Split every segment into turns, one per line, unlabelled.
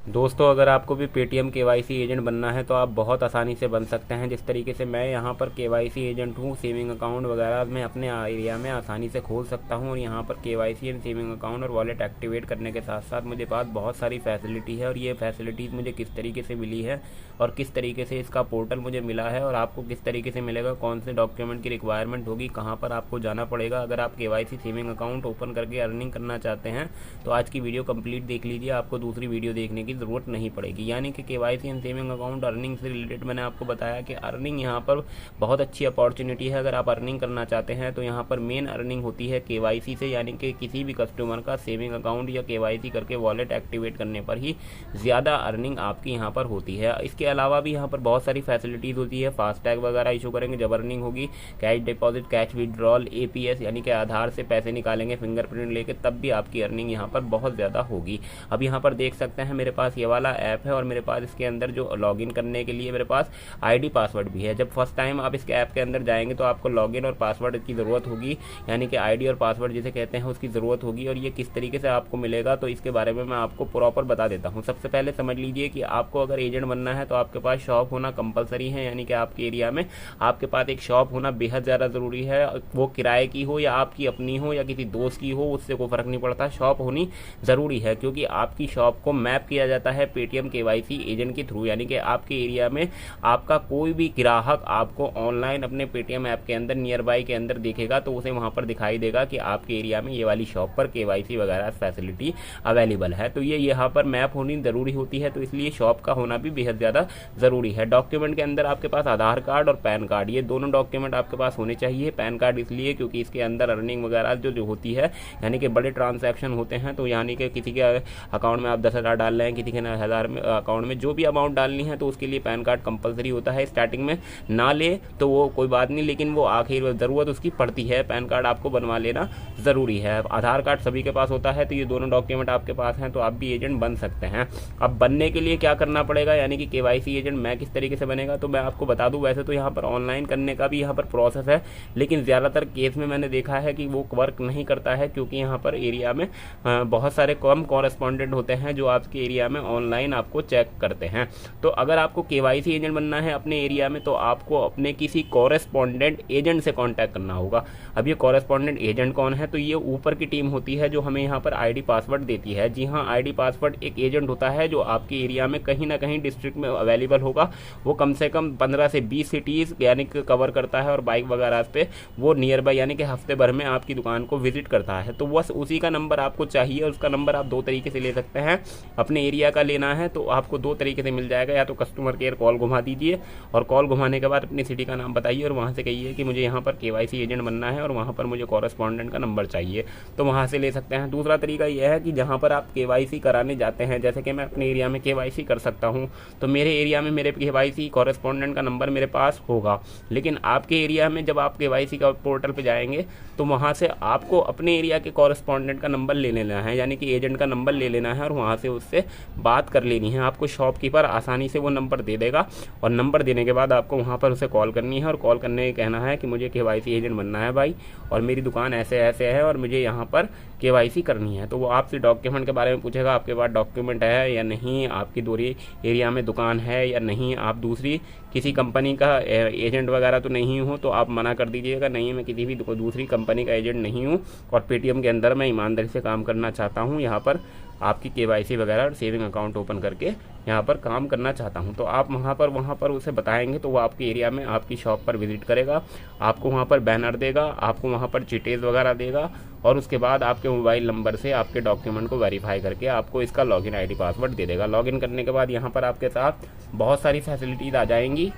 दोस्तों, अगर आपको भी पेटीएम केवाईसी एजेंट बनना है तो आप बहुत आसानी से बन सकते हैं। जिस तरीके से मैं यहाँ पर केवाईसी एजेंट हूँ, सेविंग अकाउंट वगैरह मैं अपने एरिया में आसानी से खोल सकता हूँ और यहाँ पर केवाईसी एंड सेविंग अकाउंट और वॉलेट एक्टिवेट करने के साथ साथ मुझे पास बहुत सारी फैसिलिटी है। और ये फैसिलिटीज़ मुझे किस तरीके से मिली है और किस तरीके से इसका पोर्टल मुझे मिला है और आपको किस तरीके से मिलेगा, कौन से डॉक्यूमेंट की रिक्वायरमेंट होगी, कहाँ पर आपको जाना पड़ेगा अगर आप केवाईसी सेविंग अकाउंट ओपन करके अर्निंग करना चाहते हैं, तो आज की वीडियो कंप्लीट देख लीजिए। आपको दूसरी वीडियो देखने की ज़रूरत नहीं पड़ेगी। यानी कि KYC and saving account earning से रिलेटेड मैंने आपको बताया कि अर्निंग यहाँ पर बहुत अच्छी अपॉर्चुनिटी है। अगर आप अर्निंग करना चाहते हैं तो यहाँ पर मेन अर्निंग होती है केवाईसी से, यानी कि किसी भी कस्टमर का सेविंग अकाउंट या केवाईसी करके वॉलेट एक्टिवेट करने पर ही ज़्यादा अर्निंग आपकी यहाँ पर होती है। इसके अलावा भी यहाँ पर बहुत सारी फैसिलिटीज़ होती है। फास्टैग वगैरह इशू करेंगे जब अर्निंग होगी, cash deposit, cash withdrawal, APS यानी कि आधार से पैसे निकालेंगे फिंगरप्रिंट लेके, तब भी आपकी अर्निंग यहाँ पर बहुत ज़्यादा होगी। अब यहाँ पर देख सकते हैं मेरे पास ये वाला ऐप है और मेरे पास इसके अंदर जो लॉगिन करने के लिए मेरे पास आईडी पासवर्ड भी है। जब फर्स्ट टाइम आप इसके ऐप के अंदर जाएंगे तो आपको लॉगिन और पासवर्ड की ज़रूरत होगी, यानी कि आईडी और पासवर्ड जिसे कहते हैं उसकी ज़रूरत होगी। और ये किस तरीके से आपको मिलेगा तो इसके बारे में मैं आपको प्रॉपर बता देता हूँ। सबसे पहले समझ लीजिए कि आपको अगर एजेंट बनना है तो आपके पास शॉप होना कंपलसरी है, यानी कि आपके एरिया में आपके पास एक शॉप होना बेहद ज़्यादा ज़रूरी है। वो किराए की हो या आपकी अपनी हो या किसी दोस्त की हो, उससे कोई फ़र्क नहीं पड़ता, शॉप होनी ज़रूरी है। क्योंकि आपकी शॉप को मैप किया जाता है पेटीएम केवाईसी एजेंट के थ्रू, यानी कि आपके एरिया में आपका कोई भी ग्राहक आपको ऑनलाइन अपने पेटीएम ऐप के अंदर नियर बाई के अंदर देखेगा तो उसे वहां पर दिखाई देगा कि आपके एरिया में ये वाली शॉप पर केवाईसी वगैरह फैसिलिटी अवेलेबल है। तो ये यहाँ पर मैप होनी ज़रूरी होती है, तो इसलिए शॉप का होना भी बेहद ज़्यादा ज़रूरी है। डॉक्यूमेंट के अंदर आपके पास आधार कार्ड और पैन कार्ड, ये दोनों डॉक्यूमेंट आपके पास होने चाहिए। पैन कार्ड इसलिए क्योंकि इसके अंदर अर्निंग वगैरह जो होती है, यानी कि बड़े ट्रांजैक्शन होते हैं, तो यानी कि किसी के अकाउंट में आप 10,000 डाल रहे हैं, किसी के 1000 में अकाउंट में जो भी अमाउंट डालनी है तो उसके लिए पैन कार्ड कंपलसरी होता है। स्टार्टिंग में ना ले तो वो कोई बात नहीं, लेकिन वो आखिर ज़रूरत उसकी पड़ती है, पैन कार्ड आपको बनवा लेना ज़रूरी है। आधार कार्ड सभी के पास होता है, तो ये दोनों डॉक्यूमेंट आपके पास हैं तो आप भी एजेंट बन सकते हैं। अब बनने के लिए क्या करना पड़ेगा, यानी कि केवाईसी एजेंट मैं किस तरीके से बनेगा, तो मैं आपको बता दूं। वैसे तो यहाँ पर ऑनलाइन करने का भी यहाँ पर प्रोसेस है, लेकिन ज़्यादातर केस में मैंने देखा है कि वो वर्क नहीं करता है, क्योंकि यहाँ पर एरिया में बहुत सारे कम कॉरेस्पॉन्डेंट होते हैं जो आपके एरिया में ऑनलाइन आपको चेक करते हैं। तो अगर आपको केवाईसी एजेंट बनना है अपने एरिया में तो आपको अपने किसी कॉरेस्पॉन्डेंट एजेंट से कांटेक्ट करना होगा। अब ये कॉरेस्पॉन्डेंट एजेंट कौन है, तो ये ऊपर की टीम होती है जो हमें यहाँ पर आईडी पासवर्ड देती है। जी हाँ, आईडी पासवर्ड एक एजेंट होता है जो आपके एरिया में कहीं ना कहीं डिस्ट्रिक्ट में अवेलेबल होगा। वो कम से कम 15 से 20 सिटीज़ यानी कि कवर करता है और बाइक वगैरह पे वो नियर बाई यानी कि हफ्ते भर में आपकी दुकान को विजिट करता है। तो बस उसी का नंबर आपको चाहिए। उसका नंबर आप दो तरीके से ले सकते हैं। अपने एरिया का लेना है तो आपको दो तरीके से मिल जाएगा, या तो कस्टमर केयर कॉल घुमा दीजिए और कॉल घुमाने के बाद अपनी सिटी का नाम बताइए और वहाँ से कहिए कि मुझे यहाँ पर केवाईसी एजेंट बनना है और वहाँ पर मुझे कॉरेस्पॉन्डेंट का नंबर चाहिए, तो वहाँ से ले सकते हैं। दूसरा तरीका यह है कि जहाँ पर आप केवाईसी कराने जाते हैं, जैसे कि मैं अपने एरिया में केवाईसी कर सकता हूँ, तो मेरे एरिया में मेरे केवाईसी कॉरेस्पॉन्डेंट का नंबर मेरे पास होगा। लेकिन आपके एरिया में जब आप केवाईसी का पोर्टल पर जाएंगे तो वहाँ से आपको अपने एरिया के कॉरेस्पॉन्डेंट का नंबर ले लेना है, यानी कि एजेंट का नंबर ले लेना है और वहाँ से उससे बात कर लेनी है। आपको शॉपकीपर आसानी से वो नंबर दे देगा और नंबर देने के बाद आपको वहाँ पर उसे कॉल करनी है और कॉल करने के कहना है कि मुझे केवाईसी एजेंट बनना है भाई, और मेरी दुकान ऐसे ऐसे है और मुझे यहाँ पर केवाईसी करनी है। तो वो आपसे डॉक्यूमेंट के बारे में पूछेगा, आपके पास डॉक्यूमेंट है या नहीं, आपकी दूसरी एरिया में दुकान है या नहीं, आप दूसरी किसी कंपनी का एजेंट वगैरह तो नहीं हो, तो आप मना कर दीजिएगा, नहीं मैं किसी भी दूसरी कंपनी का एजेंट नहीं हूँ और पेटीएम के अंदर मैं ईमानदारी से काम करना चाहता हूँ, यहाँ पर आपकी केवाईसी वगैरह और सेविंग अकाउंट ओपन करके यहाँ पर काम करना चाहता हूँ। तो आप वहाँ पर उसे बताएंगे तो वो आपके एरिया में आपकी शॉप पर विजिट करेगा, आपको वहाँ पर बैनर देगा, आपको वहाँ पर डिटेल्स वगैरह देगा और उसके बाद आपके मोबाइल नंबर से आपके डॉक्यूमेंट को वेरीफाई करके आपको इसका लॉगिन आईडी पासवर्ड दे देगा। लॉगिन करने के बाद यहाँ पर आपके साथ बहुत सारी फैसिलिटीज़ आ जाएंगी,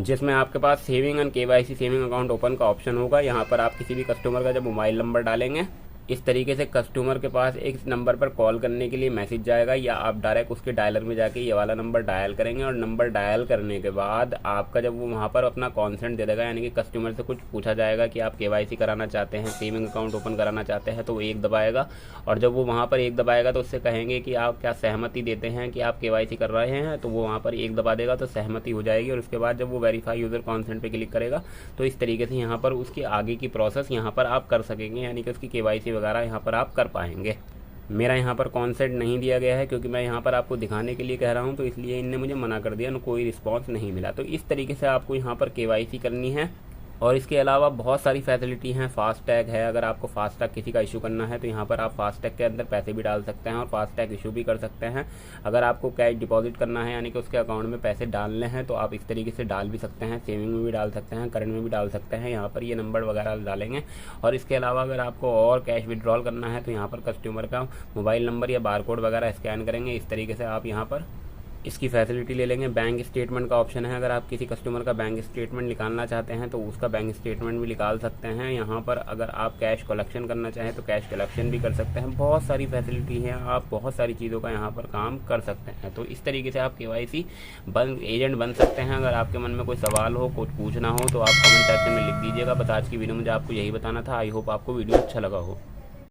जिसमें आपके पास saving and KYC saving account open का ऑप्शन होगा। यहाँ पर आप किसी भी कस्टमर का जब मोबाइल नंबर डालेंगे इस तरीके से कस्टमर के पास एक नंबर पर कॉल करने के लिए मैसेज जाएगा, या आप डायरेक्ट उसके डायलर में जाके ये वाला नंबर डायल करेंगे और नंबर डायल करने के बाद आपका जब वो वहाँ पर अपना कॉन्सेंट दे देगा, यानी कि कस्टमर से कुछ पूछा जाएगा कि आप केवाईसी कराना चाहते हैं, सेविंग अकाउंट ओपन कराना चाहते हैं, तो वो एक दबाएगा। और जब वो वहाँ पर एक दबाएगा तो उससे कहेंगे कि आप क्या सहमति देते हैं कि आप केवाईसी कर रहे हैं, तो वो वहाँ पर एक दबा देगा तो सहमति हो जाएगी। और उसके बाद जब वो वेरीफाई यूज़र कॉन्सेंट पे क्लिक करेगा तो इस तरीके से यहाँ पर उसकी आगे की प्रोसेस यहाँ पर आप कर सकेंगे, यानी कि उसकी केवाईसी वगैरह यहाँ पर आप कर पाएंगे। मेरा यहाँ पर कॉन्सेंट नहीं दिया गया है, क्योंकि मैं यहाँ पर आपको दिखाने के लिए कह रहा हूँ, तो इसलिए इनने मुझे मना कर दिया, कोई रिस्पांस नहीं मिला। तो इस तरीके से आपको यहाँ पर केवाईसी करनी है। और इसके अलावा बहुत सारी फैसिलिटी हैं। फास्टैग है, अगर आपको फास्टैग किसी का इशू करना है तो यहाँ पर आप फास्टैग के अंदर पैसे भी डाल सकते हैं और फास्टैग इशू भी कर सकते हैं। अगर आपको कैश डिपॉजिट करना है, यानी कि उसके अकाउंट में पैसे डालने हैं, तो आप इस तरीके से डाल भी सकते हैं, सेविंग में भी डाल सकते हैं, करंट में भी डाल सकते हैं। यहाँ पर ये नंबर वगैरह डालेंगे। और इसके अलावा अगर आपको और कैश विड्रॉल करना है तो यहाँ पर कस्टमर का मोबाइल नंबर या बारकोड वगैरह स्कैन करेंगे। इस तरीके से आप यहाँ पर इसकी फैसिलिटी ले लेंगे। बैंक स्टेटमेंट का ऑप्शन है, अगर आप किसी कस्टमर का बैंक स्टेटमेंट निकालना चाहते हैं तो उसका बैंक स्टेटमेंट भी निकाल सकते हैं। यहाँ पर अगर आप कैश कलेक्शन करना चाहें तो कैश कलेक्शन भी कर सकते हैं। बहुत सारी फैसिलिटी है, आप बहुत सारी चीज़ों का यहाँ पर काम कर सकते हैं। तो इस तरीके से आप केवाईसी एजेंट बन सकते हैं। अगर आपके मन में कोई सवाल हो, कुछ पूछना हो तो आप कमेंट सेक्शन में लिख दीजिएगा। बस आज की वीडियो मुझे आपको यही बताना था। आई होप आपको वीडियो अच्छा लगा हो।